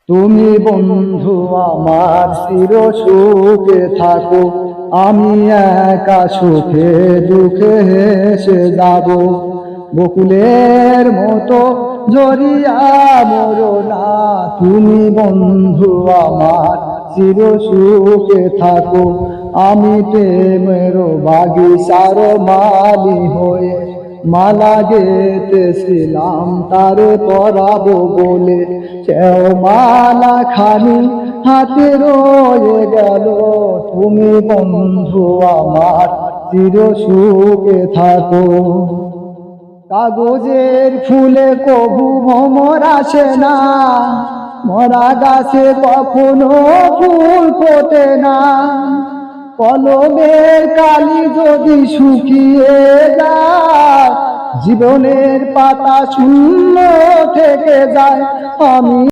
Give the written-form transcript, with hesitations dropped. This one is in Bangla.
তুমি বন্ধু আমার চির সুখে থাকো, আমি একা সুখে দুঃখে হেসে যাব। বকুলের মতো জড়িয়া মরো না, তুমি বন্ধু আমার চির সুখে থাকো। আমি প্রেমের বাগিচার মালি হয়ে মালা গেতেছিলাম তারে পরাবো বলে, সেও মালা খানি হাতে রয়ে গেল। তুমি বন্ধু আমার চির সুখে থাকো। কাগজের ফুলে কবু ভ্রমর আসে না, মরা গাছে কখনো ফুল ফোটে না। কলমের কালি যদি শুকিয়ে যায়, জীবনের পাতা শূন্য থেকে যায়। আমি